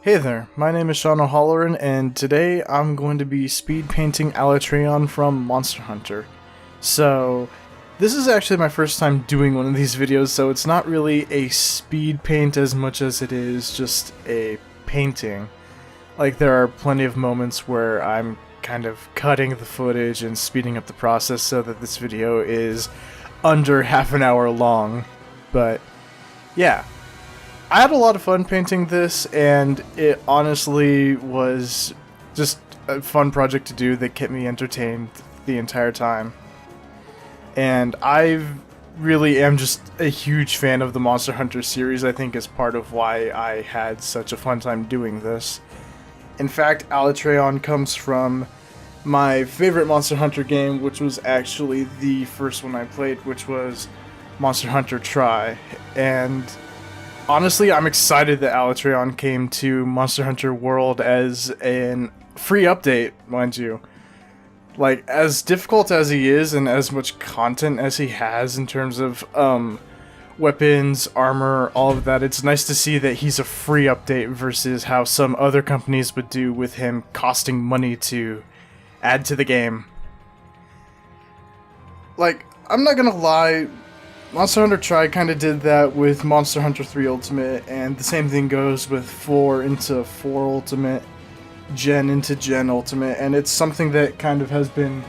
Hey there, my name is Sean O'Halloran, and today I'm going to be speed painting Alatreon from Monster Hunter. So, this is actually my first time doing one of these videos, so it's not really a speed paint as much as it is just a painting. Like, there are plenty of moments where I'm kind of cutting the footage and speeding up the process so that this video is under half an hour long. But, yeah. I had a lot of fun painting this, and it honestly was just a fun project to do that kept me entertained the entire time. And I really am just a huge fan of the Monster Hunter series. I think is part of why I had such a fun time doing this. In fact, Alatreon comes from my favorite Monster Hunter game, which was actually the first one I played, which was Monster Hunter Tri. And honestly, I'm excited that Alatreon came to Monster Hunter World as a free update, mind you. Like, as difficult as he is and as much content as he has in terms of weapons, armor, all of that, it's nice to see that he's a free update versus how some other companies would do with him costing money to add to the game. Like, I'm not gonna lie, Monster Hunter Tri kind of did that with Monster Hunter 3 Ultimate, and the same thing goes with 4 into 4 Ultimate, Gen into Gen Ultimate, and it's something that kind of has been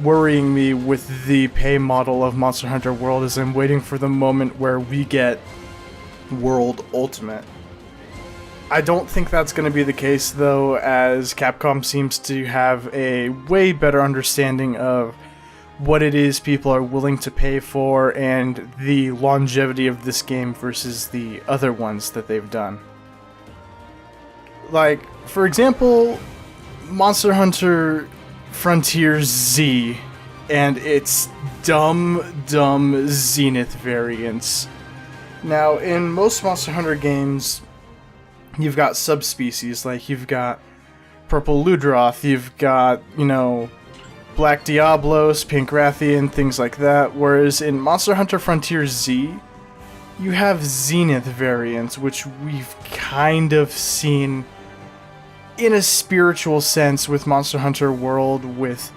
worrying me with the pay model of Monster Hunter World, as I'm waiting for the moment where we get World Ultimate. I don't think that's going to be the case though, as Capcom seems to have a way better understanding of what it is people are willing to pay for and the longevity of this game versus the other ones that they've done. Like, for example, Monster Hunter Frontier Z and its dumb Zenith variants. Now, in most Monster Hunter games, you've got subspecies, like you've got Purple Ludroth, you've got, Black Diablos, Pink Rathian, things like that, whereas in Monster Hunter Frontier Z, you have Zenith variants, which we've kind of seen in a spiritual sense with Monster Hunter World, with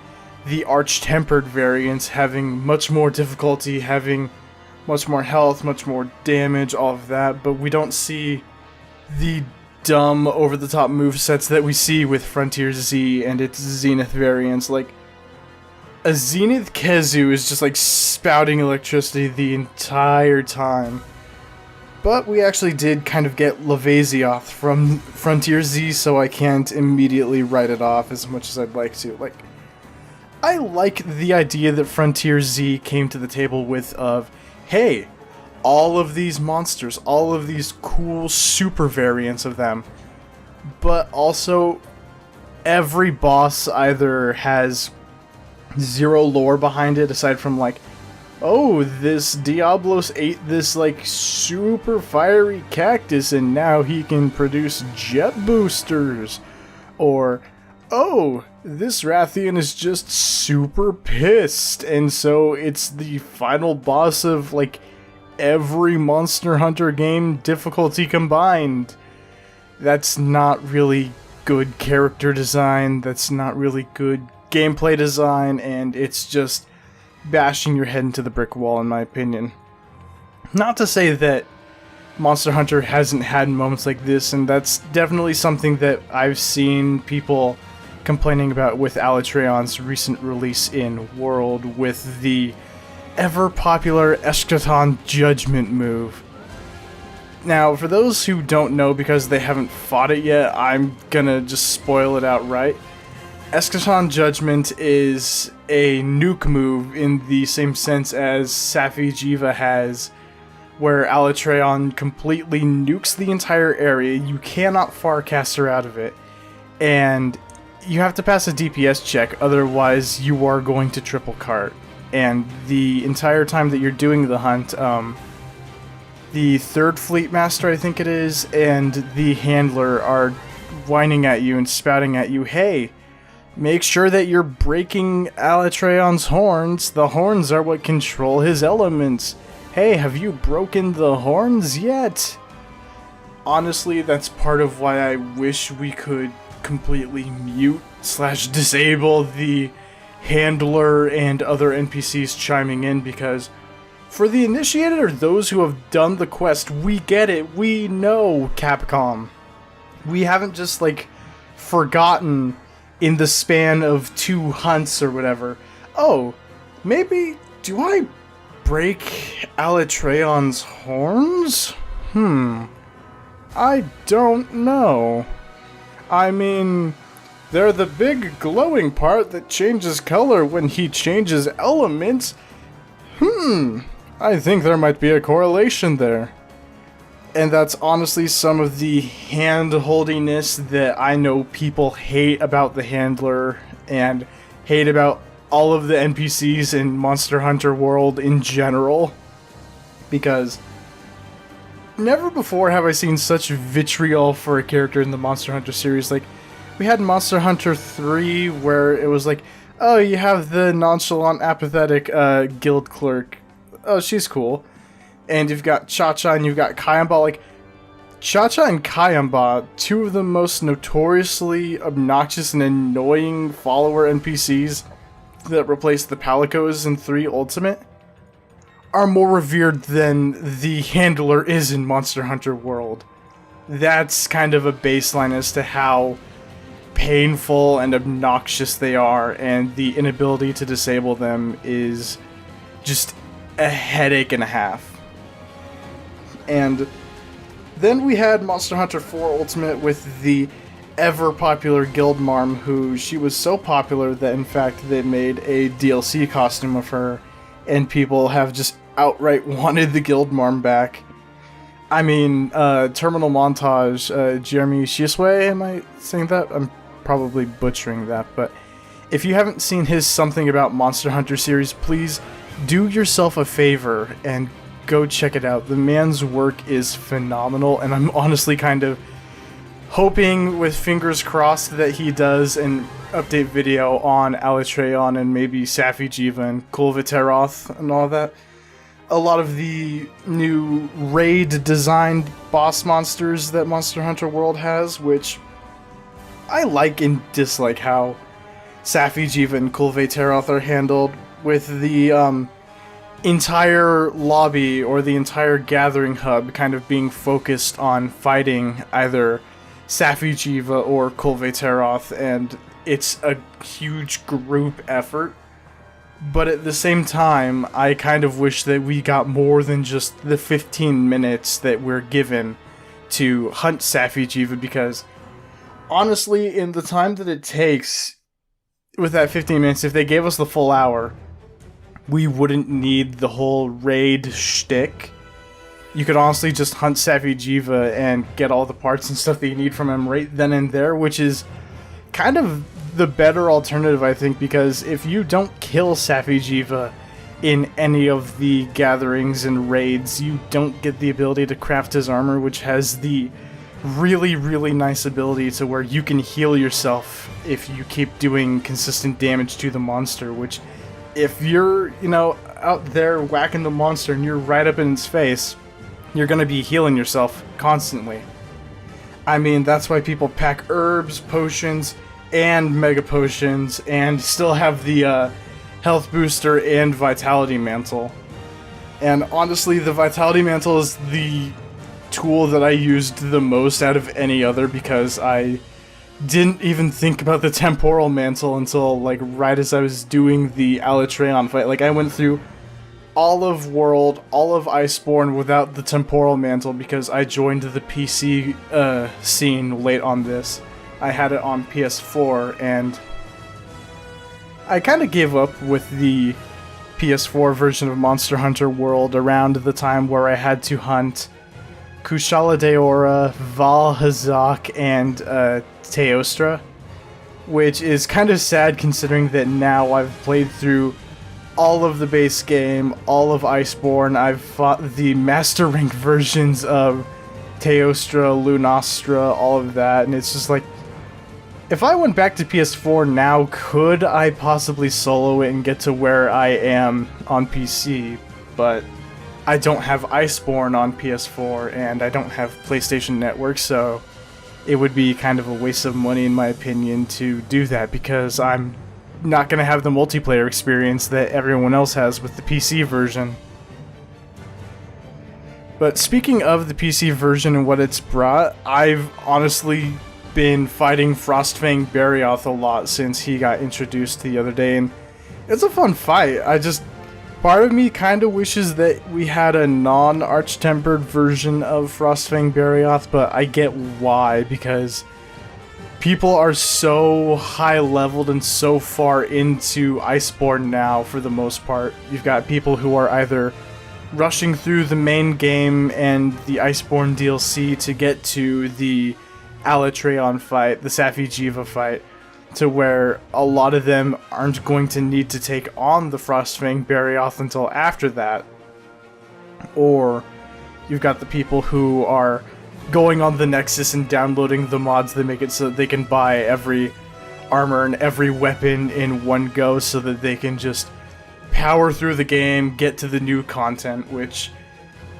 the Arch-Tempered variants having much more difficulty, having much more health, much more damage, all of that, but we don't see the dumb, over-the-top movesets that we see with Frontier Z and its Zenith variants. Like, a Zenith Kezu is just like spouting electricity the entire time. But we actually did kind of get Lavazioth from Frontier Z, so I can't immediately write it off as much as I'd like to. Like, I like the idea that Frontier Z came to the table with of, hey, all of these monsters, all of these cool super variants of them, but also every boss either has zero lore behind it aside from like, oh, this Diablos ate this like super fiery cactus and now he can produce jet boosters, or oh, this Rathian is just super pissed and so it's the final boss of like every Monster Hunter game difficulty combined. That's not really good character design, that's not really good gameplay design, and it's just bashing your head into the brick wall in my opinion. Not to say that Monster Hunter hasn't had moments like this, and that's definitely something that I've seen people complaining about with Alatreon's recent release in World with the ever-popular Eschaton Judgment move. Now, for those who don't know because they haven't fought it yet, I'm gonna just spoil it outright. Eschaton Judgment is a nuke move in the same sense as Safi Jiva has, where Alatreon completely nukes the entire area, you cannot farcast her out of it, and you have to pass a DPS check, otherwise you are going to triple cart. And the entire time that you're doing the hunt, the third Fleet Master, I think it is, and the Handler are whining at you and spouting at you, hey, make sure that you're breaking Alatreon's horns. The horns are what control his elements. Hey, have you broken the horns yet? honestly, that's part of why I wish we could completely mute slash disable the handler and other NPCs chiming in, because for the initiated or those who have done the quest, we get it. We know Capcom. We haven't just, like, forgotten in the span of 2 hunts or whatever. Oh, maybe, do I break Alatreon's horns? I don't know. I mean, they're the big glowing part that changes color when he changes elements. I think there might be a correlation there. And that's honestly some of the hand-holdiness that I know people hate about the handler and hate about all of the NPCs in Monster Hunter World in general. Because never before have I seen such vitriol for a character in the Monster Hunter series. Like, we had Monster Hunter 3 where it was like, oh, you have the nonchalant, apathetic guild clerk. Oh, she's cool. And you've got Cha-Cha and you've got Kayamba. Like, Cha-Cha and Kayamba, 2 of the most notoriously obnoxious and annoying follower NPCs that replaced the Palicos in 3 Ultimate, are more revered than the handler is in Monster Hunter World. That's kind of a baseline as to how painful and obnoxious they are, and the inability to disable them is just a headache and a half. And then we had Monster Hunter 4 Ultimate with the ever-popular Guildmarm, who she was so popular that in fact they made a DLC costume of her, and people have just outright wanted the Guildmarm back. I mean, Terminal Montage, Jeremy Shisue, am I saying that? I'm probably butchering that, but if you haven't seen his Something About Monster Hunter series, please do yourself a favor and go check it out. The man's work is phenomenal, and I'm honestly kind of hoping, with fingers crossed, that he does an update video on Alatreon and maybe Safi'jiiva and Kulviteroth and all that. A lot of the new raid-designed boss monsters that Monster Hunter World has, which I like and dislike how Safi'jiiva and Kulviteroth are handled, with the entire lobby or the entire gathering hub kind of being focused on fighting either Safi'jiiva or Kulviteroth, and it's a huge group effort. But at the same time, I kind of wish that we got more than just the 15 minutes that we're given to hunt Safi'jiiva, because honestly, in the time that it takes with that 15 minutes, if they gave us the full hour, we wouldn't need the whole raid shtick. You could honestly just hunt Safi'jiiva and get all the parts and stuff that you need from him right then and there, which is kind of the better alternative, I think, because if you don't kill Safi'jiiva in any of the gatherings and raids, you don't get the ability to craft his armor, which has the really, really nice ability to where you can heal yourself if you keep doing consistent damage to the monster, which, if you're, out there whacking the monster and you're right up in its face, you're gonna be healing yourself constantly. I mean, that's why people pack herbs, potions, and mega potions, and still have the health booster and vitality mantle. And honestly, the vitality mantle is the tool that I used the most out of any other, because I didn't even think about the temporal mantle until, like, right as I was doing the Alatreon fight. Like, I went through all of World, all of Iceborne without the temporal mantle because I joined the PC scene late on this. I had it on PS4, and I kind of gave up with the PS4 version of Monster Hunter World around the time where I had to hunt Kushala Daora, Val Hazak, and Teostra, which is kind of sad considering that now I've played through all of the base game, all of Iceborne. I've fought the Master Rank versions of Teostra, Lunastra, all of that, and it's just like, if I went back to PS4 now, could I possibly solo it and get to where I am on PC? But I don't have Iceborne on PS4 and I don't have PlayStation Network, so it would be kind of a waste of money in my opinion to do that because I'm not going to have the multiplayer experience that everyone else has with the PC version. But speaking of the PC version and what it's brought, I've honestly been fighting Frostfang Barioth a lot since he got introduced the other day, and it's a fun fight. Part of me kind of wishes that we had a non-Arch-Tempered version of Frostfang Barioth, but I get why, because people are so high-leveled and so far into Iceborne now, for the most part. You've got people who are either rushing through the main game and the Iceborne DLC to get to the Alatreon fight, the Safi'jiiva fight, to where a lot of them aren't going to need to take on the Frostfang Barioth until after that. Or you've got the people who are going on the Nexus and downloading the mods that make it so that they can buy every armor and every weapon in one go so that they can just power through the game, get to the new content, which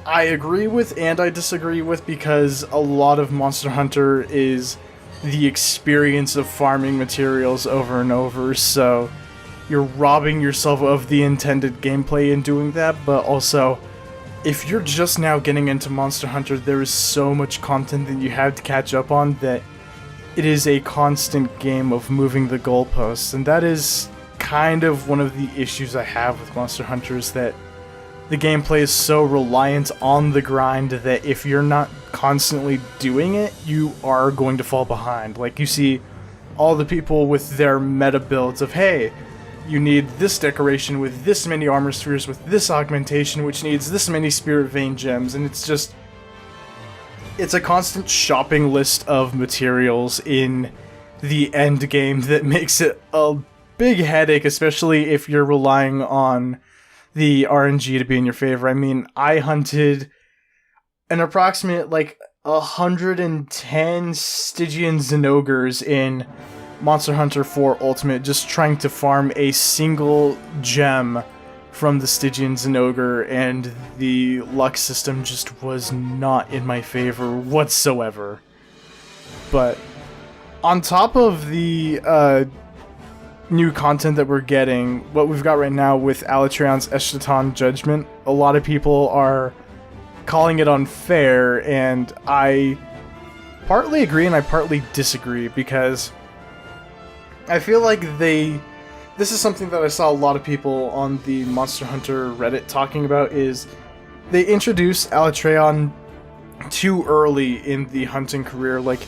I agree with and I disagree with, because a lot of Monster Hunter is the experience of farming materials over and over, so you're robbing yourself of the intended gameplay in doing that. But also, if you're just now getting into Monster Hunter, there is so much content that you have to catch up on that it is a constant game of moving the goalposts, and that is kind of one of the issues I have with Monster Hunter, is that the gameplay is so reliant on the grind that if you're not constantly doing it, you are going to fall behind. Like, you see all the people with their meta builds of, hey, you need this decoration with this many armor spheres with this augmentation, which needs this many spirit vein gems, and it's just, it's a constant shopping list of materials in the end game that makes it a big headache, especially if you're relying on the RNG to be in your favor. I mean, I hunted an approximate, 110 Stygian Ogres in Monster Hunter 4 Ultimate, just trying to farm a single gem from the Stygian Ogre, and the luck system just was not in my favor whatsoever. But on top of the new content that we're getting, what we've got right now with Alatreon's Eschaton Judgment, a lot of people are calling it unfair, and I partly agree and I partly disagree, because I feel like this is something that I saw a lot of people on the Monster Hunter Reddit talking about, is they introduced Alatreon too early in the hunting career. Like,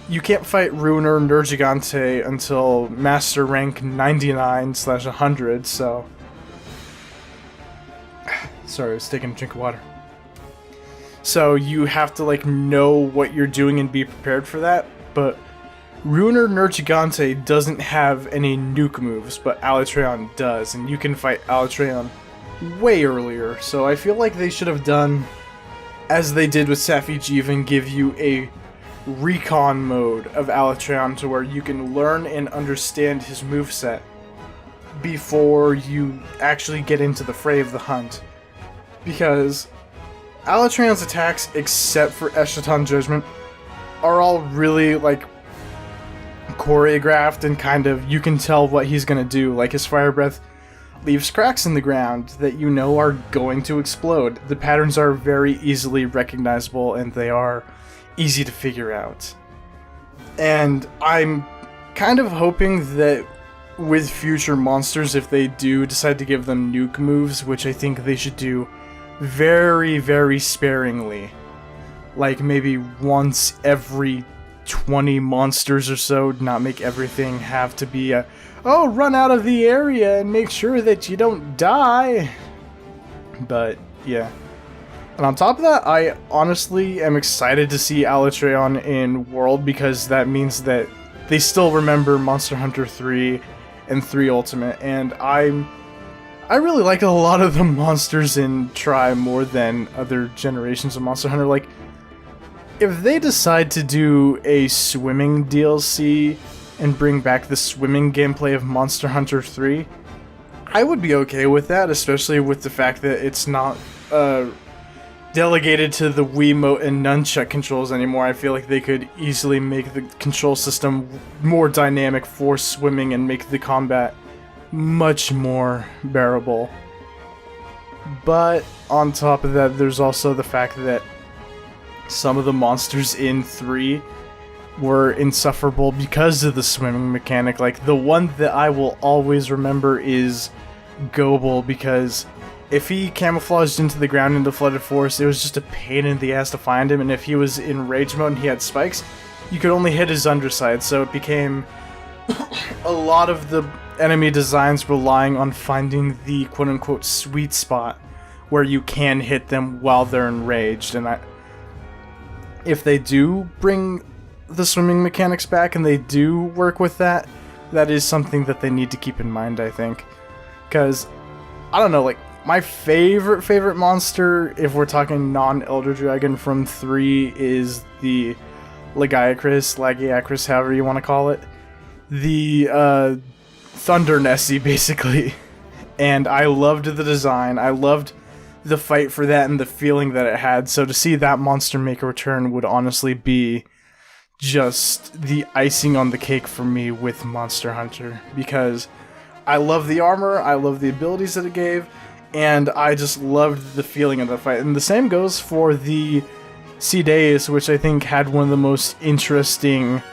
you can't fight Ruiner Nergigante until Master Rank 99/100, so... Sorry, I was taking a drink of water. So you have to, know what you're doing and be prepared for that, but Ruiner Nergigante doesn't have any nuke moves, but Alatreon does, and you can fight Alatreon way earlier, so I feel like they should have done as they did with Safi'jiiva and give you a recon mode of Alatreon to where you can learn and understand his moveset before you actually get into the fray of the hunt. Because Alatreon's attacks, except for Eschaton Judgment, are all really, choreographed and kind of, you can tell what he's gonna do. Like, his Fire Breath leaves cracks in the ground that you know are going to explode. The patterns are very easily recognizable and they are easy to figure out. And I'm kind of hoping that with future monsters, if they do decide to give them nuke moves, which I think they should do very, very sparingly, like maybe once every 20 monsters or so, not make everything have to be a, oh, run out of the area and make sure that you don't die. But yeah. And on top of that, I honestly am excited to see Alatreon in World, because that means that they still remember Monster Hunter 3 and 3 Ultimate, and I really like a lot of the monsters in Tri more than other generations of Monster Hunter. Like, if they decide to do a swimming DLC and bring back the swimming gameplay of Monster Hunter 3, I would be okay with that, especially with the fact that it's not delegated to the Wiimote and nunchuck controls anymore. I feel like they could easily make the control system more dynamic for swimming and make the combat much more bearable. But on top of that, there's also the fact that some of the monsters in 3 were insufferable because of the swimming mechanic. Like, the one that I will always remember is Goble, because if he camouflaged into the ground into Flooded Forest, it was just a pain in the ass to find him, and if he was in Rage Mode and he had spikes, you could only hit his underside, so it became a lot of the enemy designs relying on finding the quote-unquote sweet spot where you can hit them while they're enraged. And if they do bring the swimming mechanics back and they do work with that, that is something that they need to keep in mind, I think. Because, I don't know, like, my favorite monster, if we're talking non-Elder Dragon from 3, is the Lagiacrus, however you want to call it. The Thunder Nessie, basically. And I loved the design, I loved the fight for that and the feeling that it had, so to see that monster make a return would honestly be just the icing on the cake for me with Monster Hunter, because I love the armor, I love the abilities that it gave, and I just loved the feeling of the fight. And the same goes for the Ceadeus, which I think had one of the most interesting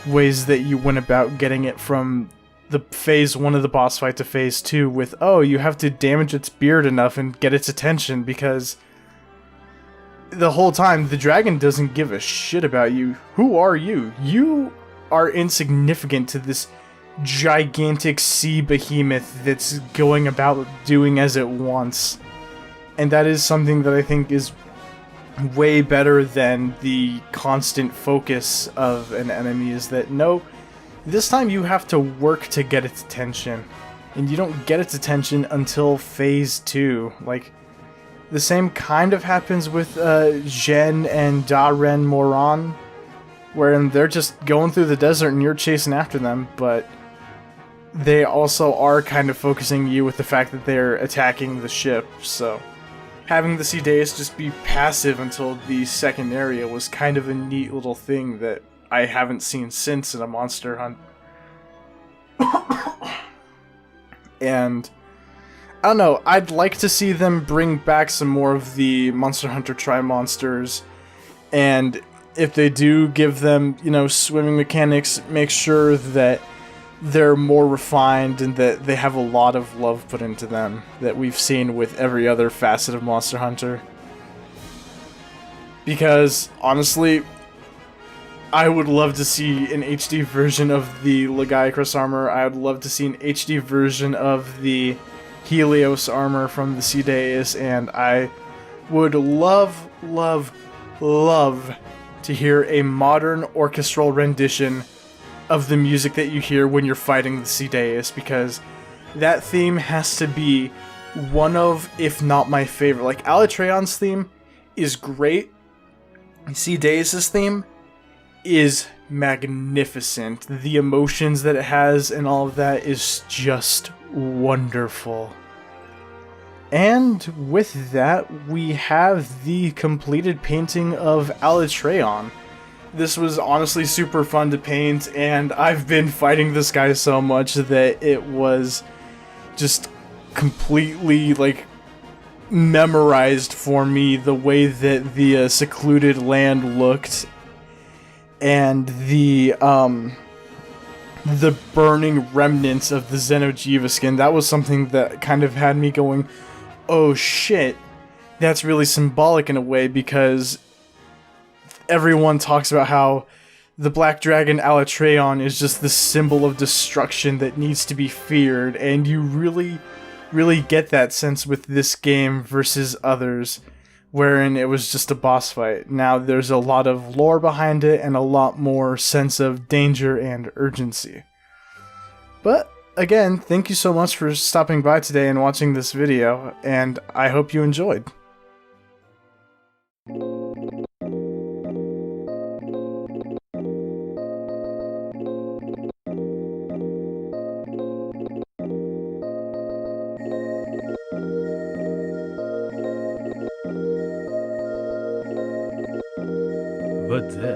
ways that you went about getting it from the phase 1 of the boss fight to phase 2 with, oh, you have to damage its beard enough and get its attention, because the whole time the dragon doesn't give a shit about you. Who are you? You are insignificant to this gigantic sea behemoth that's going about doing as it wants. And that is something that I think is way better than the constant focus of an enemy, is that no, this time you have to work to get its attention, and you don't get its attention until phase 2. Like, the same kind of happens with Zhen and Daren Moran, wherein they're just going through the desert and you're chasing after them, but they also are kind of focusing you with the fact that they're attacking the ship, so having the Ceadeus just be passive until the second area was kind of a neat little thing that I haven't seen since in a Monster Hunt. And I don't know, I'd like to see them bring back some more of the Monster Hunter Tri-Monsters, and if they do give them, you know, swimming mechanics, make sure that they're more refined and that they have a lot of love put into them that we've seen with every other facet of Monster Hunter. Because, honestly, I would love to see an HD version of the Lagiacrus armor. I would love to see an HD version of the Helios armor from the Ceadeus, and I would love to hear a modern orchestral rendition of the music that you hear when you're fighting the Ceadeus, because that theme has to be one of, if not my favorite. Like, Alatreon's theme is great. Ceadeus' theme is magnificent. The emotions that it has and all of that is just wonderful. And with that, we have the completed painting of Alatreon. This was honestly super fun to paint, and I've been fighting this guy so much that it was just completely, like, memorized for me, the way that the secluded land looked, and the burning remnants of the Xeno'jiiva skin. That was something that kind of had me going, oh shit, that's really symbolic in a way, because everyone talks about how the Black Dragon Alatreon is just the symbol of destruction that needs to be feared, and you really get that sense with this game versus others, wherein it was just a boss fight. Now there's a lot of lore behind it and a lot more sense of danger and urgency. But again, thank you so much for stopping by today and watching this video, and I hope you enjoyed. but